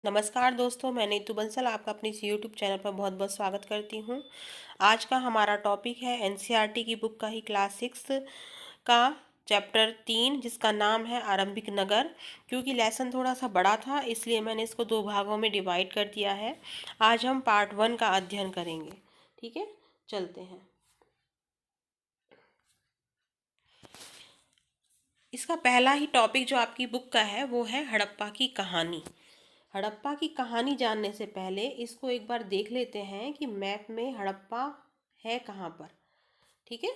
नमस्कार दोस्तों, मैं नीतू बंसल आपका अपने इस यूट्यूब चैनल पर बहुत बहुत स्वागत करती हूँ। आज का हमारा टॉपिक है एनसीईआरटी की बुक का ही क्लास 6 का चैप्टर 3, जिसका नाम है आरंभिक नगर। क्योंकि लेसन थोड़ा सा बड़ा था, इसलिए मैंने इसको 2 भागों में डिवाइड कर दिया है। आज हम पार्ट 1 का अध्ययन करेंगे। ठीक है, चलते हैं। इसका पहला ही टॉपिक जो आपकी बुक का है वो है हड़प्पा की कहानी। हड़प्पा की कहानी जानने से पहले इसको एक बार देख लेते हैं कि मैप में हड़प्पा है कहाँ पर। ठीक है,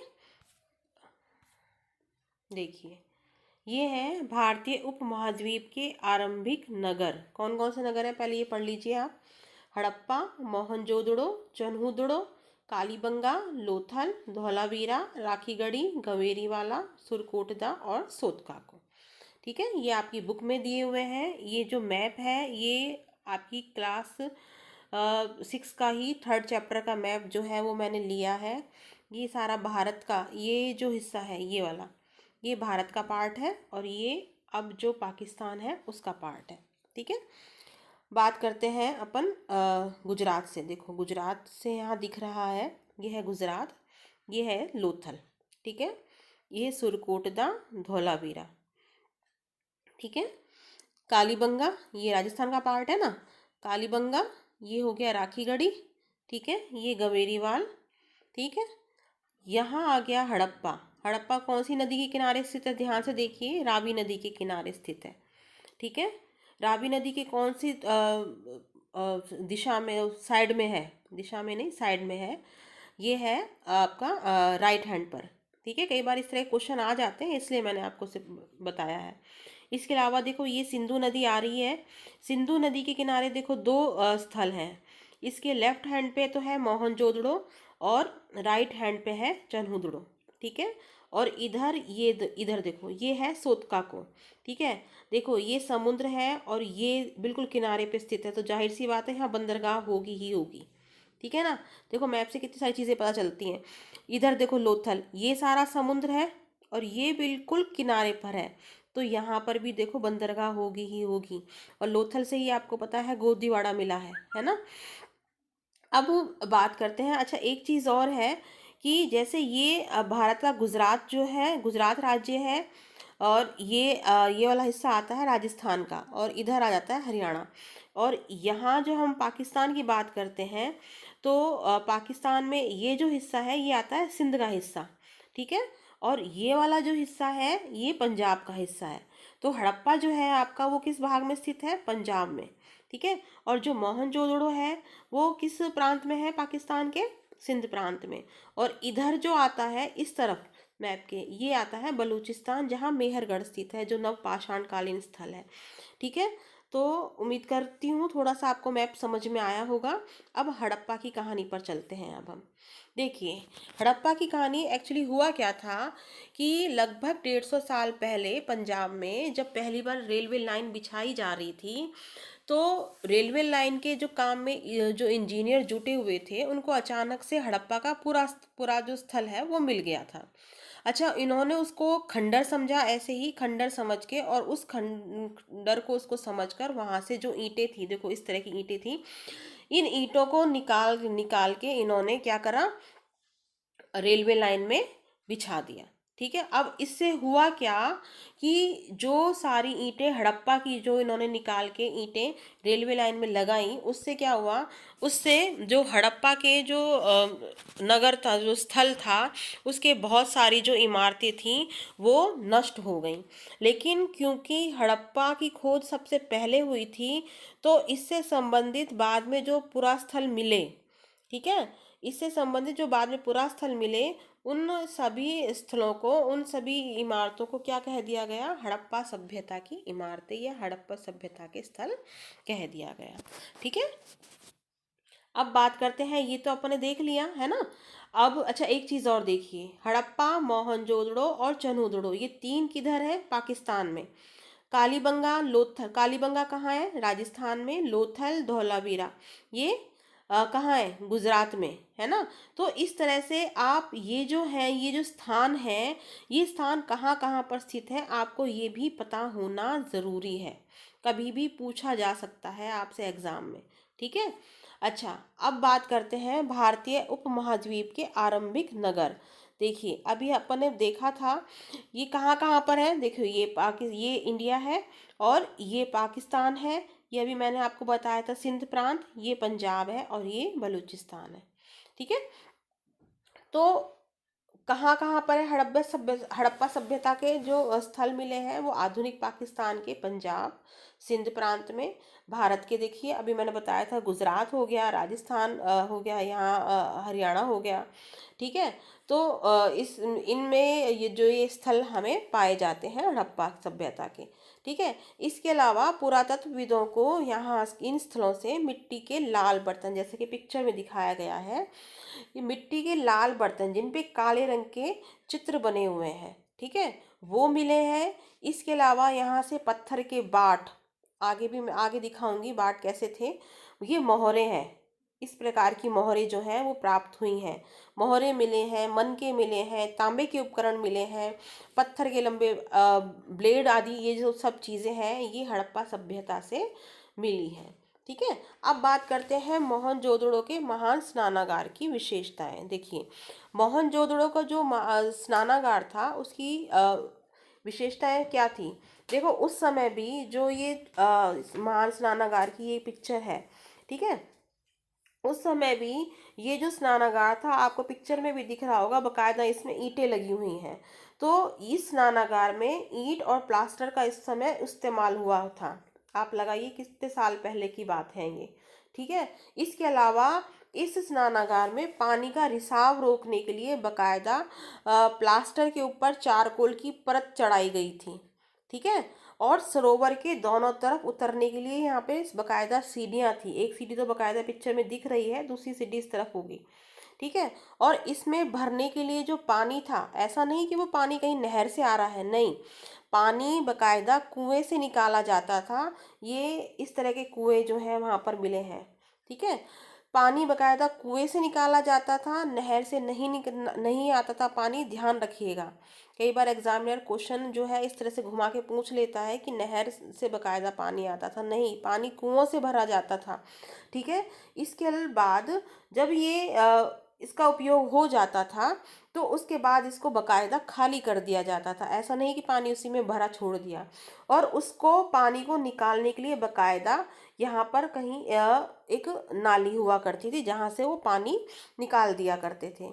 देखिए, ये है भारतीय उपमहाद्वीप के आरंभिक नगर। कौन कौन से नगर हैं, पहले ये पढ़ लीजिए आप। हड़प्पा, मोहनजोदड़ो, चन्हूदड़ो, कालीबंगा, लोथल, धौलावीरा, राखीगढ़ी, गवेरीवाला, सुरकोटदा और सोतकाको। ठीक है, ये आपकी बुक में दिए हुए हैं। ये जो मैप है ये आपकी क्लास 6 का ही 3rd चैप्टर का मैप जो है वो मैंने लिया है। ये सारा भारत का ये जो हिस्सा है, ये वाला, ये भारत का पार्ट है और ये अब जो पाकिस्तान है उसका पार्ट है। ठीक है, बात करते हैं अपन गुजरात से। देखो, गुजरात से यहाँ दिख रहा है, ये है गुजरात, ये है लोथल। ठीक है, ये सुरकोटदा, धौलावीरा। ठीक है, कालीबंगा ये राजस्थान का पार्ट है ना। कालीबंगा ये हो गया राखीगढ़ी। ठीक है, ये गवेरीवाल। ठीक है, यहाँ आ गया हड़प्पा। हड़प्पा कौन सी नदी के किनारे स्थित है, ध्यान से देखिए, रावी नदी के किनारे स्थित है। ठीक है, रावी नदी के कौन सी दिशा में, साइड में है, दिशा में नहीं साइड में है। ये है आपका राइट हैंड पर। ठीक है, कई बार इस तरह के क्वेश्चन आ जाते हैं, इसलिए मैंने आपको बताया है। इसके अलावा देखो, ये सिंधु नदी आ रही है। सिंधु नदी के किनारे देखो 2 स्थल हैं। इसके लेफ्ट हैंड पे तो है मोहनजोदड़ो और राइट हैंड पे है चन्हूदड़ो। ठीक है, और इधर ये इधर देखो, ये है सोतकाको। ठीक है, देखो ये समुद्र है और ये बिल्कुल किनारे पे स्थित है, तो जाहिर सी बात है यहाँ बंदरगाह होगी ही होगी। ठीक है ना, देखो मैप से कितनी सारी चीज़ें पता चलती हैं। इधर देखो लोथल, ये सारा समुद्र है और ये बिल्कुल किनारे पर है, तो यहाँ पर भी देखो बंदरगाह होगी ही होगी। और लोथल से ही आपको पता है गोदीवाड़ा मिला है ना। अब बात करते हैं, अच्छा एक चीज़ और है कि जैसे ये भारत का गुजरात जो है, गुजरात राज्य है, और ये वाला हिस्सा आता है राजस्थान का, और इधर आ जाता है हरियाणा। और यहाँ जो हम पाकिस्तान की बात करते हैं, तो पाकिस्तान में ये जो हिस्सा है ये आता है सिंध का हिस्सा। ठीक है, और ये वाला जो हिस्सा है ये पंजाब का हिस्सा है। तो हड़प्पा जो है आपका वो किस भाग में स्थित है, पंजाब में। ठीक है, और जो मोहनजोदड़ो है वो किस प्रांत में है, पाकिस्तान के सिंध प्रांत में। और इधर जो आता है इस तरफ मैप के, ये आता है बलूचिस्तान, जहाँ मेहरगढ़ स्थित है, जो नवपाषाण कालीन स्थल है। ठीक है, तो उम्मीद करती हूँ थोड़ा सा आपको मैप समझ में आया होगा। अब हड़प्पा की कहानी पर चलते हैं। अब हम देखिए, हड़प्पा की कहानी एक्चुअली हुआ क्या था कि लगभग 150 साल पहले पंजाब में जब पहली बार रेलवे लाइन बिछाई जा रही थी, तो रेलवे लाइन के जो काम में जो इंजीनियर जुटे हुए थे, उनको अचानक से हड़प्पा का पूरा पूरा जो स्थल है वो मिल गया था। अच्छा, इन्होंने उसको खंडर समझा, ऐसे ही खंडर समझ के, और उस खंडर को उसको समझकर वहाँ से जो ईंटें थी, देखो इस तरह की ईंटें थी, इन ईंटों को निकाल निकाल के इन्होंने क्या करा, रेलवे लाइन में बिछा दिया। ठीक है, अब इससे हुआ क्या कि जो सारी ईंटें हड़प्पा की जो इन्होंने निकाल के ईंटें रेलवे लाइन में लगाई, उससे क्या हुआ, उससे जो हड़प्पा के जो नगर था, जो स्थल था, उसके बहुत सारी जो इमारतें थीं वो नष्ट हो गई। लेकिन क्योंकि हड़प्पा की खोज सबसे पहले हुई थी, तो इससे संबंधित बाद में जो पुरास्थल मिले, ठीक है, इससे संबंधित जो बाद में पुरास्थल मिले, उन सभी स्थलों को, उन सभी इमारतों को क्या कह दिया गया, हड़प्पा सभ्यता की इमारतें या हड़प्पा सभ्यता के स्थल कह दिया गया। ठीक है, अब बात करते हैं, ये तो अपने देख लिया है ना। अब अच्छा एक चीज़ और देखिए, हड़प्पा, मोहनजोदड़ो और चन्हूदड़ो, ये 3 किधर है, पाकिस्तान में। कालीबंगा, लोथल, कालीबंगा कहाँ है, राजस्थान में। लोथल, धौलावीरा, ये कहाँ है, गुजरात में, है ना। तो इस तरह से आप ये जो है, ये जो स्थान है, ये स्थान कहाँ कहाँ पर स्थित है, आपको ये भी पता होना ज़रूरी है। कभी भी पूछा जा सकता है आपसे एग्जाम में। ठीक है। अच्छा, अब बात करते हैं भारतीय उपमहाद्वीप के आरंभिक नगर। देखिए, अभी अपन ने देखा था ये कहाँ कहाँ पर है। देखिए, ये इंडिया है और ये पाकिस्तान है। ये अभी मैंने आपको बताया था सिंध प्रांत, ये पंजाब है और ये बलूचिस्तान है। ठीक है। तो कहाँ कहाँ पर है हड़प्पा सभ्यता के जो स्थल मिले हैं, वो आधुनिक पाकिस्तान के पंजाब सिंध प्रांत में। भारत के देखिए, अभी मैंने बताया था गुजरात हो गया, राजस्थान हो गया, यहाँ हरियाणा हो गया। ठीक है। तो इस इनमें ये स्थल हमें पाए जाते हैं हड़प्पा सभ्यता के। ठीक है। इसके अलावा पुरातत्वविदों को यहाँ इन स्थलों से मिट्टी के लाल बर्तन, जैसे कि पिक्चर में दिखाया गया है, ये मिट्टी के लाल बर्तन जिन पे काले रंग के चित्र बने हुए हैं, ठीक है, वो मिले हैं। इसके अलावा यहाँ से पत्थर के बाट, आगे भी मैं आगे दिखाऊंगी बाट कैसे थे। ये मोहरे हैं, इस प्रकार की मोहरे जो हैं वो प्राप्त हुई हैं। मोहरे मिले हैं, मन के मिले हैं, तांबे के उपकरण मिले हैं, पत्थर के लंबे ब्लेड आदि, ये जो सब चीज़ें हैं ये हड़प्पा सभ्यता से मिली हैं। ठीक है। अब बात करते हैं मोहनजोदड़ो के महान स्नानागार की विशेषताएं। देखिए, मोहनजोदड़ो का जो स्नानागार था उसकी विशेषताएं क्या थी। देखो, उस समय भी जो ये महान स्नानागार की ये पिक्चर है, ठीक है, उस समय भी ये जो स्नानागार था, आपको पिक्चर में भी दिख रहा होगा, बकायदा इसमें ईंटें लगी हुई हैं। तो इस स्नानागार में ईंट और प्लास्टर का इस समय इस्तेमाल हुआ था। आप लगाइए कितने साल पहले की बात है ये। ठीक है। इसके अलावा इस स्नानागार में पानी का रिसाव रोकने के लिए बकायदा प्लास्टर के ऊपर चारकोल की परत चढ़ाई गई थी। ठीक है। और सरोवर के दोनों तरफ उतरने के लिए यहाँ पे बकायदा सीढ़ियाँ थी। एक सीढ़ी तो बकायदा पिक्चर में दिख रही है, दूसरी सीढ़ी इस तरफ होगी। ठीक है। और इसमें भरने के लिए जो पानी था, ऐसा नहीं कि वो पानी कहीं नहर से आ रहा है, नहीं, पानी बकायदा कुएं से निकाला जाता था। ये इस तरह के कुएं जो हैं वहाँ पर मिले हैं। ठीक है। पानी बकायदा कुएं से निकाला जाता था, नहर से नहीं आता था पानी, ध्यान रखिएगा। कई बार एग्जामिनर क्वेश्चन जो है इस तरह से घुमा के पूछ लेता है कि नहर से बकायदा पानी आता था, नहीं, पानी कुओं से भरा जाता था। ठीक है। इसके बाद जब ये इसका उपयोग हो जाता था तो उसके बाद इसको बकायदा खाली कर दिया जाता था। ऐसा नहीं कि पानी उसी में भरा छोड़ दिया। और उसको पानी को निकालने के लिए बकायदा यहाँ पर कहीं एक नाली हुआ करती थी जहाँ से वो पानी निकाल दिया करते थे।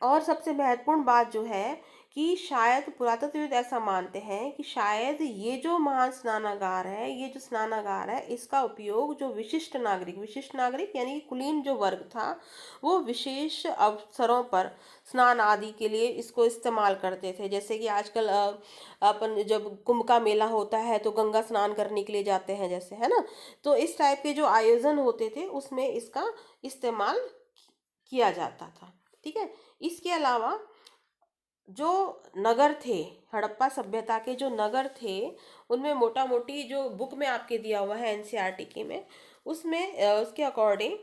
और सबसे महत्वपूर्ण बात जो है कि शायद पुरातत्वविद ऐसा मानते हैं कि शायद ये जो महान स्नानागार है, ये जो स्नानागार है, इसका उपयोग जो विशिष्ट नागरिक यानी कि कुलीन जो वर्ग था, वो विशेष अवसरों पर स्नान आदि के लिए इसको इस्तेमाल करते थे। जैसे कि आजकल अपन जब कुंभ का मेला होता है तो गंगा स्नान करने के लिए जाते हैं, जैसे, है ना, तो इस टाइप के जो आयोजन होते थे उसमें इसका इस्तेमाल किया जाता था। ठीक है। इसके अलावा जो नगर थे, हड़प्पा सभ्यता के जो नगर थे, उनमें मोटा मोटी जो बुक में आपके दिया हुआ है एनसीईआरटी के में, उसमें उसके अकॉर्डिंग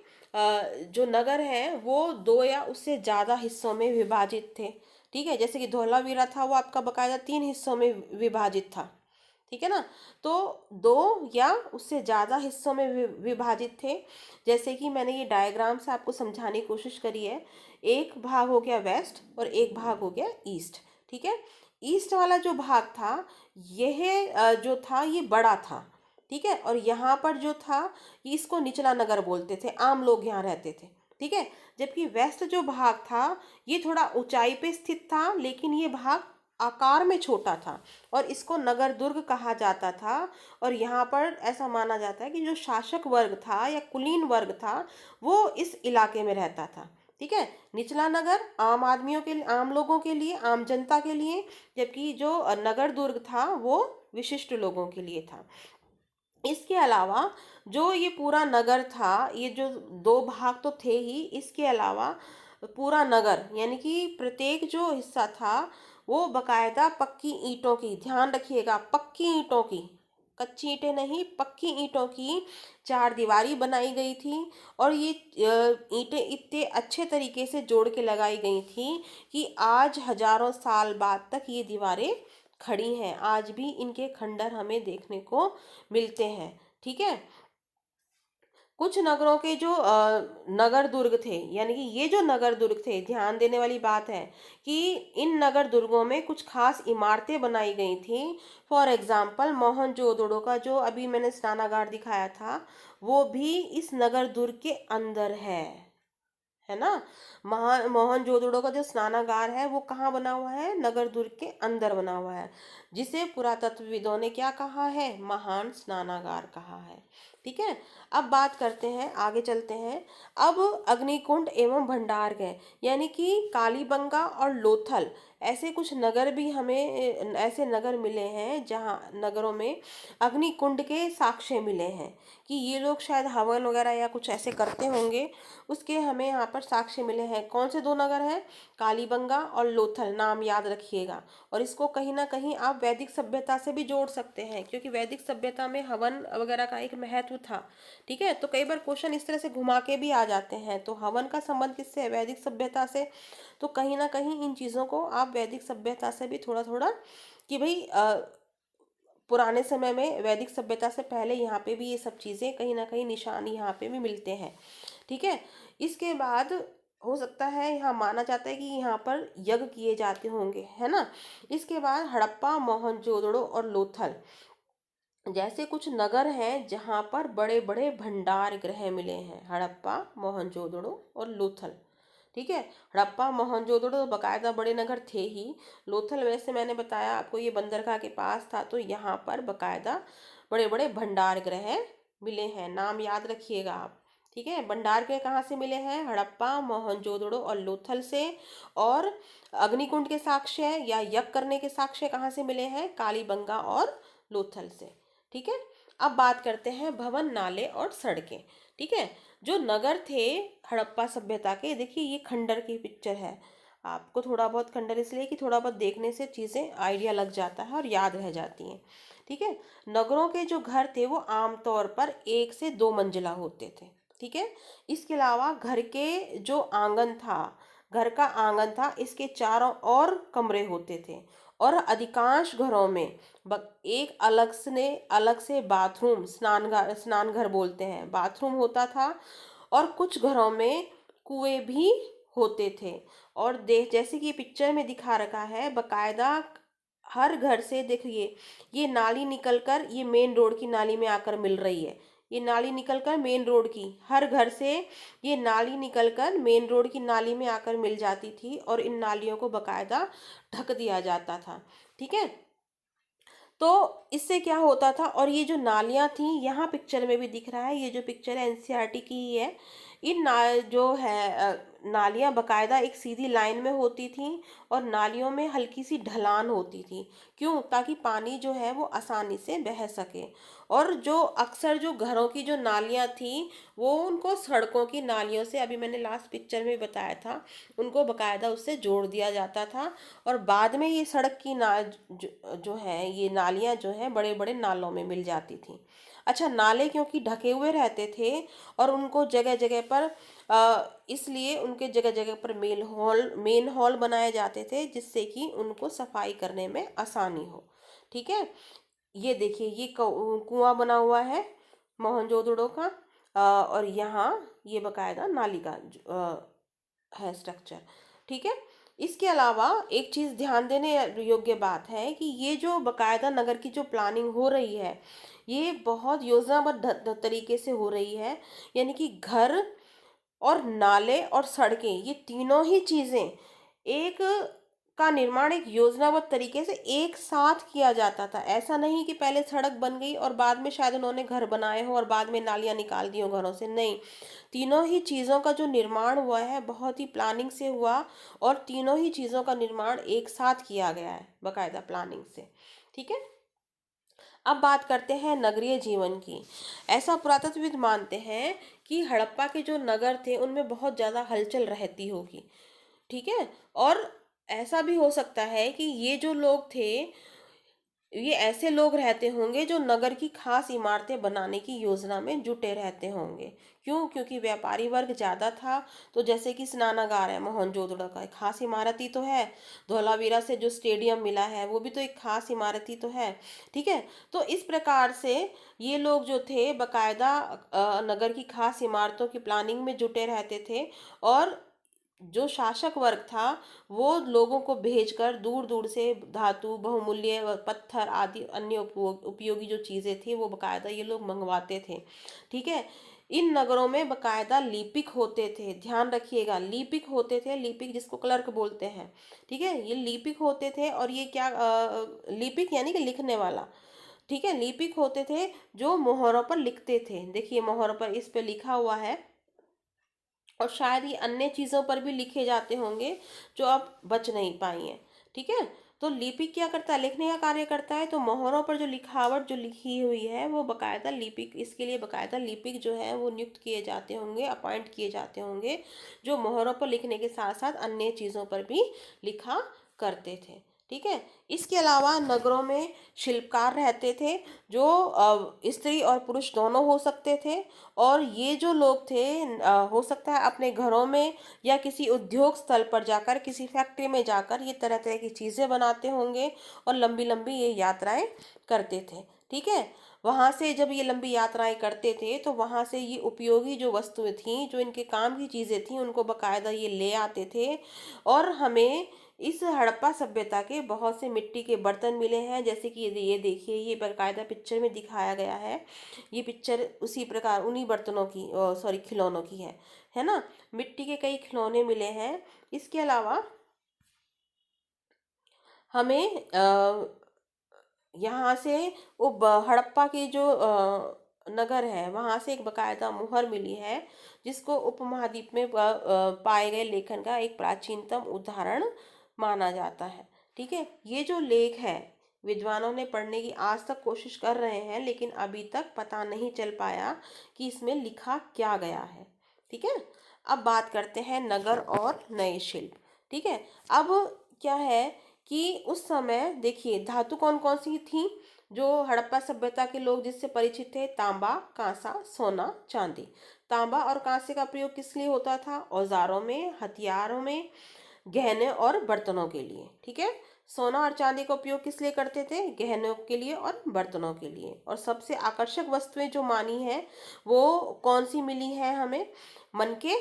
जो नगर हैं वो 2 या उससे ज़्यादा हिस्सों में विभाजित थे। ठीक है। जैसे कि धौलावीरा था, वो आपका बकायदा 3 हिस्सों में विभाजित था। ठीक है ना। तो 2 या उससे ज़्यादा हिस्सों में विभाजित थे। जैसे कि मैंने ये डायग्राम से आपको समझाने की कोशिश करी है। एक भाग हो गया वेस्ट और एक भाग हो गया ईस्ट। ठीक है। ईस्ट वाला जो भाग था, यह जो था ये बड़ा था। ठीक है। और यहाँ पर जो था, इसको निचला नगर बोलते थे, आम लोग यहाँ रहते थे। ठीक है। जबकि वेस्ट जो भाग था ये थोड़ा ऊंचाई पे स्थित था, लेकिन ये भाग आकार में छोटा था और इसको नगर दुर्ग कहा जाता था। और यहाँ पर ऐसा माना जाता है कि जो शासक वर्ग था या कुलीन वर्ग था वो इस इलाके में रहता था। ठीक है। निचला नगर आम आदमियों के लिए, आम लोगों के लिए, आम जनता के लिए, जबकि जो नगर दुर्ग था वो विशिष्ट लोगों के लिए था। इसके अलावा जो ये पूरा नगर था, ये जो 2 भाग तो थे ही, इसके अलावा पूरा नगर यानी कि प्रत्येक जो हिस्सा था वो बकायदा पक्की ईंटों की, ध्यान रखिएगा, पक्की ईंटों की, कच्ची ईंटें नहीं, पक्की ईंटों की 4 दीवारी बनाई गई थी। और ये ईंटें इतने अच्छे तरीके से जोड़ के लगाई गई थी कि आज हजारों साल बाद तक ये दीवारें खड़ी हैं, आज भी इनके खंडर हमें देखने को मिलते हैं। ठीक है। कुछ नगरों के जो नगर दुर्ग थे, यानी कि ये जो नगर दुर्ग थे, ध्यान देने वाली बात है कि इन नगर दुर्गों में कुछ खास इमारतें बनाई गई थी। फॉर एग्जाम्पल मोहनजोदड़ो का जो अभी मैंने स्नानागार दिखाया था, वो भी इस नगर दुर्ग के अंदर है ना। मोहनजोदड़ो का जो स्नानागार है वो कहाँ बना हुआ है, नगर दुर्ग के अंदर बना हुआ है, जिसे पुरातत्वविदों ने क्या कहा है, महान स्नानागार कहा है। ठीक है। अब बात करते हैं, आगे चलते हैं। अब अग्निकुंड एवं भंडारगृह, यानी कि कालीबंगा और लोथल, ऐसे कुछ नगर भी हमें, ऐसे नगर मिले हैं जहाँ नगरों में अग्निकुंड के साक्ष्य मिले हैं कि ये लोग शायद हवन वगैरह या कुछ ऐसे करते होंगे, उसके हमें यहाँ पर साक्ष्य मिले हैं। कौन से दो नगर हैं, कालीबंगा और लोथल, नाम याद रखिएगा। और इसको कहीं ना कहीं आप वैदिक सभ्यता से भी जोड़ सकते हैं, क्योंकि वैदिक सभ्यता में हवन वगैरह का एक महत्व था। ठीक है। तो कई बार क्वेश्चन इस तरह से घुमा के भी आ जाते हैं, तो हवन का संबंध किससे है, वैदिक सभ्यता से। तो कहीं ना कहीं इन चीज़ों को आप वैदिक सभ्यता से भी थोड़ा थोड़ा, कि भाई पुराने समय में वैदिक सभ्यता से पहले यहाँ पे भी ये सब चीज़ें कहीं ना कहीं निशान यहाँ पे भी मिलते हैं। ठीक है। इसके बाद हो सकता है, यहाँ माना जाता है कि यहाँ पर यज्ञ किए जाते होंगे, है ना। इसके बाद हड़प्पा, मोहनजोदड़ो और लोथल जैसे कुछ नगर हैं जहाँ पर बड़े बड़े भंडार गृह मिले हैं, हड़प्पा, मोहनजोदड़ो और लोथल। ठीक है। हड़प्पा मोहनजोदड़ो तो बकायदा बड़े नगर थे ही। लोथल वैसे मैंने बताया आपको ये बंदरगाह के पास था, तो यहाँ पर बकायदा बड़े बड़े भंडार गृह मिले हैं, नाम याद रखिएगा आप। ठीक है। भंडार गृह कहाँ से मिले हैं, हड़प्पा, मोहनजोदड़ो और लोथल से। और अग्निकुंड के साक्ष्य या यज्ञ करने के साक्ष्य कहाँ से मिले हैं, कालीबंगा और लोथल से। ठीक है। अब बात करते हैं भवन, नाले और सड़कें। ठीक है। जो नगर थे हड़प्पा सभ्यता के, देखिए ये खंडर की पिक्चर है। आपको थोड़ा बहुत खंडर इसलिए कि थोड़ा बहुत देखने से चीज़ें आइडिया लग जाता है और याद रह जाती हैं। ठीक है। नगरों के जो घर थे वो आमतौर पर 1 से 2 मंजिला होते थे। ठीक है। इसके अलावा घर के जो आंगन था, घर का आंगन था, इसके चारों ओर कमरे होते थे। और अधिकांश घरों में एक अलग से बाथरूम, स्नान घर बोलते हैं, बाथरूम होता था। और कुछ घरों में कुएं भी होते थे। और देख, जैसे कि ये पिक्चर में दिखा रखा है, बकायदा हर घर से देखिए, ये नाली निकलकर ये मेन रोड की नाली में आकर मिल रही है। ये नाली निकलकर मेन रोड की, हर घर से ये नाली निकलकर मेन रोड की नाली में आकर मिल जाती थी, और इन नालियों को बकायदा ढक दिया जाता था। ठीक है। तो इससे क्या होता था, और ये जो नालियाँ थी, यहाँ पिक्चर में भी दिख रहा है, ये जो पिक्चर है एनसीईआरटी की ही है। इन जो है नालियाँ बकायदा एक सीधी लाइन में होती थी, और नालियों में हल्की सी ढलान होती थी। क्यों, ताकि पानी जो है वो आसानी से बह सके। और जो अक्सर जो घरों की जो नालियाँ थी, वो उनको सड़कों की नालियों से, अभी मैंने लास्ट पिक्चर में बताया था, उनको बकायदा उससे जोड़ दिया जाता था। और बाद में ये सड़क की जो है, ये नालियाँ जो हैं बड़े बड़े नालों में मिल जाती थी। अच्छा, नाले क्योंकि ढके हुए रहते थे, और उनको जगह जगह पर इसलिए उनके जगह जगह पर मेन हॉल बनाए जाते थे, जिससे कि उनको सफाई करने में आसानी हो। ठीक है। ये देखिए, ये कुआं बना हुआ है मोहनजोदड़ो का, और यहाँ ये बकायदा नाली का है स्ट्रक्चर। ठीक है। इसके अलावा एक चीज़ ध्यान देने योग्य बात है कि ये जो बकायदा नगर की जो प्लानिंग हो रही है, ये बहुत योजनाबद्ध तरीके से हो रही है। यानी कि घर और नाले और सड़कें, ये तीनों ही चीज़ें एक का निर्माण एक योजनाबद्ध तरीके से एक साथ किया जाता था। ऐसा नहीं कि पहले सड़क बन गई और बाद में शायद उन्होंने घर बनाए हो और बाद में नालियाँ निकाल दी हो घरों से, नहीं। तीनों ही चीज़ों का जो निर्माण हुआ है बहुत ही प्लानिंग से हुआ, और तीनों ही चीज़ों का निर्माण एक साथ किया गया है बकायदा प्लानिंग से। ठीक है। अब बात करते हैं नगरीय जीवन की। ऐसा पुरातत्वविद मानते हैं कि हड़प्पा के जो नगर थे उनमें बहुत ज़्यादा हलचल रहती होगी। ठीक है। और ऐसा भी हो सकता है कि ये जो लोग थे, ये ऐसे लोग रहते होंगे जो नगर की खास इमारतें बनाने की योजना में जुटे रहते होंगे। क्यों? क्योंकि व्यापारी वर्ग ज़्यादा था। तो जैसे कि स्नानागार है मोहनजोदड़ो का, एक खास इमारत ही तो है। धौलावीरा से जो स्टेडियम मिला है वो भी तो एक खास इमारत ही तो है। ठीक है। तो इस प्रकार से ये लोग जो थे बकायदा नगर की खास इमारतों की प्लानिंग में जुटे रहते थे। और जो शासक वर्ग था वो लोगों को भेजकर दूर दूर से धातु, बहुमूल्य पत्थर आदि अन्य उपयोगी जो चीजें थी वो बकायदा ये लोग मंगवाते थे। ठीक है। इन नगरों में बकायदा लिपिक होते थे, ध्यान रखिएगा, लिपिक होते थे, लिपिक जिसको क्लर्क बोलते हैं। ठीक है। ये लिपिक होते थे और ये क्या लिपिक यानी कि लिखने वाला। ठीक है। लिपिक होते थे जो मोहरों पर लिखते थे। देखिए मोहरों पर इस पे लिखा हुआ है। और शायद ये अन्य चीज़ों पर भी लिखे जाते होंगे जो अब बच नहीं पाई हैं। ठीक है। तो लिपिक क्या करता है? लिखने का कार्य करता है। तो मोहरों पर जो लिखावट जो लिखी हुई है वो बकायदा लिपिक, इसके लिए बकायदा लिपिक जो है वो नियुक्त किए जाते होंगे, अपॉइंट किए जाते होंगे, जो मोहरों पर लिखने के साथ साथ अन्य चीज़ों पर भी लिखा करते थे। ठीक है। इसके अलावा नगरों में शिल्पकार रहते थे जो स्त्री और पुरुष दोनों हो सकते थे। और ये जो लोग थे हो सकता है अपने घरों में या किसी उद्योग स्थल पर जाकर, किसी फैक्ट्री में जाकर ये तरह तरह की चीज़ें बनाते होंगे और लंबी लंबी ये यात्राएं करते थे। ठीक है। वहाँ से जब ये लंबी यात्राएं करते थे तो वहाँ से ये उपयोगी जो वस्तुएं थीं, जो इनके काम की चीज़ें थीं, उनको बकायदा ये ले आते थे। और हमें इस हड़प्पा सभ्यता के बहुत से मिट्टी के बर्तन मिले हैं, जैसे कि ये देखिए, ये बकायदा पिक्चर में दिखाया गया है। ये पिक्चर उसी प्रकार उन्हीं बर्तनों की, सॉरी, खिलौनों की है ना। मिट्टी के कई खिलौने मिले हैं। इसके अलावा हमें यहाँ से वो हड़प्पा के जो नगर है वहाँ से एक बकायदा मुहर मिली है, जिसको उपमहाद्वीप में पाए गए लेखन का एक प्राचीनतम उदाहरण माना जाता है। ठीक है। ये जो लेख है विद्वानों ने पढ़ने की आज तक कोशिश कर रहे हैं, लेकिन अभी तक पता नहीं चल पाया कि इसमें लिखा क्या गया है। ठीक है। अब बात करते हैं नगर और नए शिल्प। ठीक है। अब क्या है कि उस समय देखिए धातु कौन कौन सी थी जो हड़प्पा सभ्यता के लोग जिससे परिचित थे? तांबा, कांसा, सोना, चांदी। तांबा और कांसे का प्रयोग किस लिए होता था? औजारों में, हथियारों में, गहने और बर्तनों के लिए। ठीक है। सोना और चांदी का उपयोग किस लिए करते थे? गहनों के लिए और बर्तनों के लिए। और सबसे आकर्षक वस्तुएं जो मानी है वो कौन सी मिली है हमें? मनके,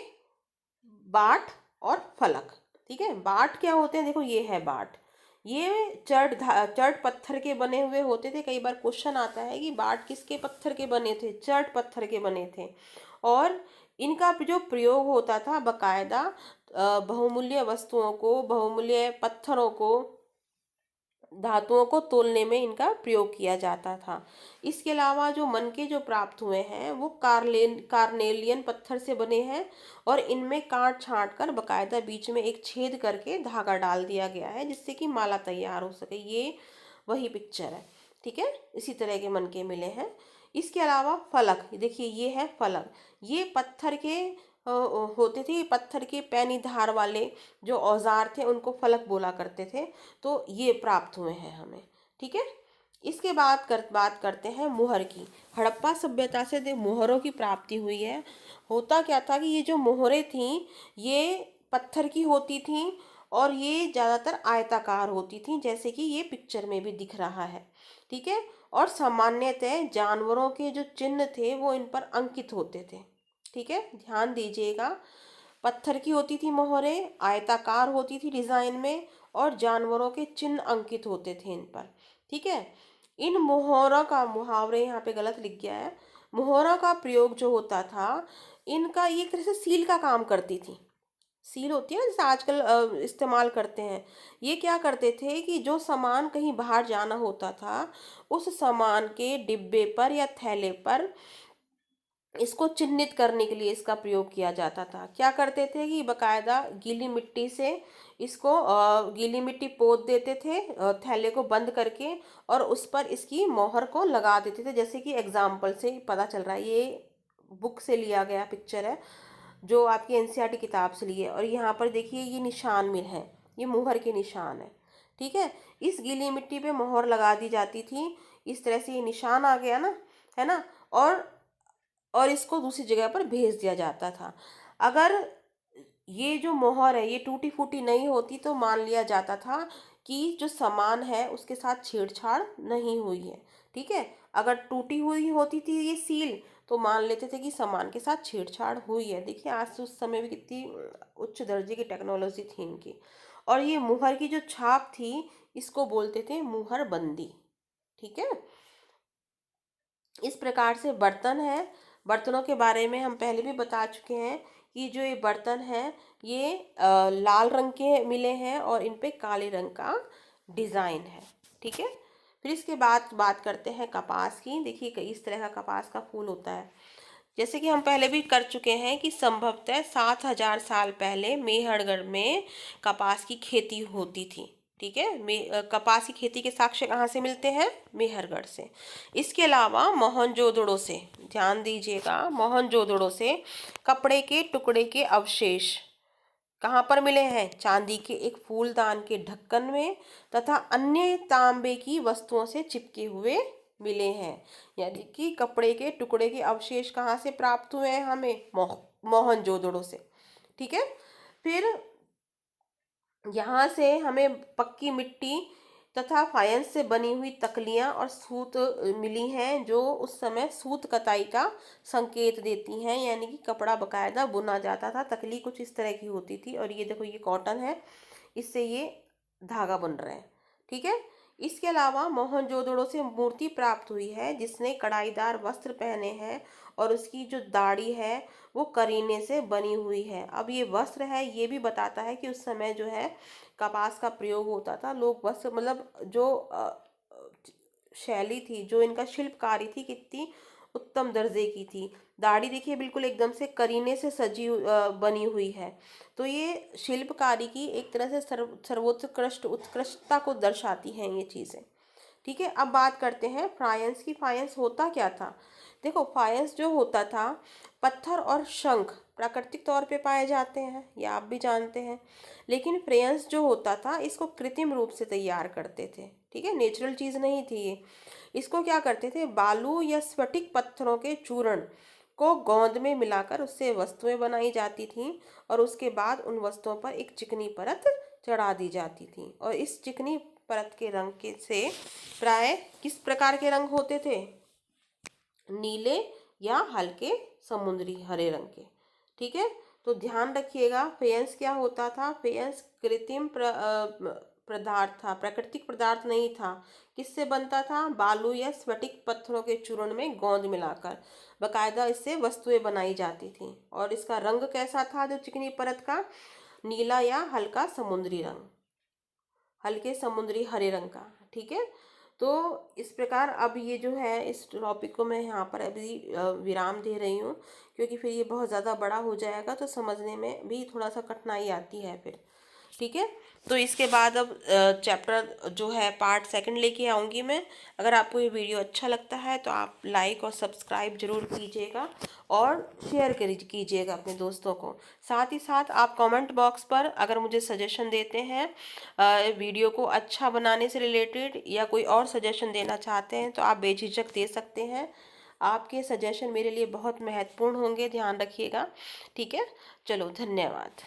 बाट और फलक। ठीक है। बाट क्या होते हैं? देखो ये है बाट। ये चर्ट पत्थर के बने हुए होते थे। कई बार क्वेश्चन आता है कि बाट किसके पत्थर के बने थे? चर्ट पत्थर के बने थे। और इनका जो प्रयोग होता था बकायदा बहुमूल्य वस्तुओं को, बहुमूल्य पत्थरों को, धातुओं को तोलने में इनका प्रयोग किया जाता था। इसके अलावा जो मनके जो प्राप्त हुए हैं वो कार्नेलियन पत्थर से बने हैं। और इनमें काट छांट कर बकायदा बीच में एक छेद करके धागा डाल दिया गया है जिससे कि माला तैयार हो सके। ये वही पिक्चर है। ठीक है। इसी तरह के मनके मिले हैं। इसके अलावा फलक, देखिए ये है फलक। ये पत्थर के होते थे। ये पत्थर के पैनी धार वाले जो औजार थे उनको फलक बोला करते थे। तो ये प्राप्त हुए हैं हमें। ठीक है। इसके बाद बात करते हैं मुहर की। हड़प्पा सभ्यता से मुहरों की प्राप्ति हुई है। होता क्या था कि ये जो मोहरें थीं ये पत्थर की होती थीं और ये ज़्यादातर आयताकार होती थीं, जैसे कि ये पिक्चर में भी दिख रहा है। ठीक है। और सामान्यतः जानवरों के जो चिन्ह थे वो इन पर अंकित होते थे। ठीक है। ध्यान दीजिएगा, पत्थर की होती थी मोहरें, आयताकार होती थी डिजाइन में, और जानवरों के चिन्ह अंकित होते थे इन पर। ठीक है। इन मोहरों का, मुहावरे यहाँ पे गलत लिख गया है, मोहरों का प्रयोग जो होता था इनका ये एक तरह से सील का काम करती थी। सील होती है ना जैसे आजकल इस्तेमाल करते हैं। ये क्या करते थे कि जो सामान कहीं बाहर जाना होता था उस सामान के डिब्बे पर या थैले पर इसको चिन्हित करने के लिए इसका प्रयोग किया जाता था। क्या करते थे कि बकायदा गीली मिट्टी से इसको गीली मिट्टी पोत देते थे थैले को बंद करके, और उस पर इसकी मोहर को लगा देते थे। जैसे कि एग्जाम्पल से पता चल रहा है, ये बुक से लिया गया पिक्चर है जो आपकी एनसीईआरटी किताब से ली है। और यहाँ पर देखिए ये निशान मिल है, ये मुहर के निशान है। ठीक है। इस गीली मिट्टी पे मोहर लगा दी जाती थी। इस तरह से ये निशान आ गया ना, है ना। और इसको दूसरी जगह पर भेज दिया जाता था। अगर ये जो मोहर है ये टूटी फूटी नहीं होती तो मान लिया जाता था कि जो सामान है उसके साथ छेड़छाड़ नहीं हुई है। ठीक है। अगर टूटी हुई होती थी ये सील तो मान लेते थे कि सामान के साथ छेड़छाड़ हुई है। देखिए आज तो उस समय भी कितनी उच्च दर्जे की टेक्नोलॉजी थी इनकी। और ये मुहर की जो छाप थी इसको बोलते थे मुहर बंदी। ठीक है। इस प्रकार से बर्तन है। बर्तनों के बारे में हम पहले भी बता चुके हैं कि जो ये बर्तन है ये लाल रंग के मिले हैं और इन पे काले रंग का डिज़ाइन है। ठीक है। फिर इसके बाद बात करते हैं कपास की। देखिए कई इस तरह का कपास का फूल होता है। जैसे कि हम पहले भी कर चुके हैं कि संभवतः 7,000 साल पहले मेहरगढ़ में कपास की खेती होती थी। ठीक है। कपास की खेती के साक्ष्य कहाँ से मिलते हैं? मेहरगढ़ से। इसके अलावा मोहनजोदड़ो से, ध्यान दीजिएगा, मोहनजोदड़ो से कपड़े के टुकड़े के अवशेष कहाँ पर मिले हैं? चांदी के एक फूलदान के ढक्कन में तथा अन्य तांबे की वस्तुओं से चिपके हुए मिले हैं। यानी कि कपड़े के टुकड़े के अवशेष कहाँ से प्राप्त हुए हैं हमें? मोहनजोदड़ो से। ठीक है। फिर यहाँ से हमें पक्की मिट्टी तथा फाइंस से बनी हुई तकलियाँ और सूत मिली हैं जो उस समय सूत कताई का संकेत देती हैं। यानी कि कपड़ा बकायदा बुना जाता था। तकली कुछ इस तरह की होती थी और ये देखो ये कॉटन है, इससे ये धागा बन रहा है। ठीक है। इसके अलावा मोहनजोदड़ो से मूर्ति प्राप्त हुई है जिसने कढ़ाईदार वस्त्र पहने हैं और उसकी जो दाढ़ी है वो करीने से बनी हुई है। अब ये वस्त्र है ये भी बताता है कि उस समय जो है कपास का प्रयोग होता था। लोग वस्त्र मतलब जो शैली थी, जो इनका शिल्पकारी थी, कितनी उत्तम दर्जे की थी। दाढ़ी देखिए बिल्कुल एकदम से करीने से बनी हुई है। तो ये शिल्पकारी की एक तरह से सर्वोत्कृष्ट उत्कृष्टता को दर्शाती हैं ये चीज़ें। ठीक है। अब बात करते हैं फायंस की। फायंस होता क्या था? देखो फायंस जो होता था, पत्थर और शंख प्राकृतिक तौर पे पाए जाते हैं, ये आप भी जानते हैं। लेकिन फ्रेयंस जो होता था इसको कृत्रिम रूप से तैयार करते थे। ठीक है। नेचुरल चीज़ नहीं थी ये। इसको क्या करते थे? बालू या स्फटिक पत्थरों के चूर्ण को गोंद में मिलाकर उससे वस्तुएं बनाई जाती थीं और उसके बाद उन वस्तुओं पर एक चिकनी परत चढ़ा दी जाती थी। और इस चिकनी परत के रंग के से प्राय किस प्रकार के रंग होते थे? नीले या हल्के समुद्री हरे रंग के। ठीक है। तो ध्यान रखिएगा फेयंस क्या होता था? फेयंस कृत्रिम पदार्थ था, प्राकृतिक पदार्थ नहीं था। किससे बनता था? बालू या स्फटिक पत्थरों के चूर्ण में गोंद मिलाकर बकायदा इससे वस्तुएं बनाई जाती थी। और इसका रंग कैसा था जो चिकनी परत का? नीला या हल्का समुद्री रंग, हल्के समुद्री हरे रंग का। ठीक है। तो इस प्रकार अब ये जो है इस टॉपिक को मैं यहाँ पर अभी विराम दे रही हूँ क्योंकि फिर ये बहुत ज़्यादा बड़ा हो जाएगा तो समझने में भी थोड़ा सा कठिनाई आती है फिर। ठीक है। तो इसके बाद अब चैप्टर जो है पार्ट सेकंड लेके आऊँगी मैं। अगर आपको ये वीडियो अच्छा लगता है तो आप लाइक और सब्सक्राइब जरूर कीजिएगा और शेयर कीजिएगा अपने दोस्तों को। साथ ही साथ आप कमेंट बॉक्स पर अगर मुझे सजेशन देते हैं वीडियो को अच्छा बनाने से रिलेटेड या कोई और सजेशन देना चाहते हैं तो आप बेझिझक दे सकते हैं। आपके सजेशन मेरे लिए बहुत महत्वपूर्ण होंगे, ध्यान रखिएगा। ठीक है। चलो धन्यवाद।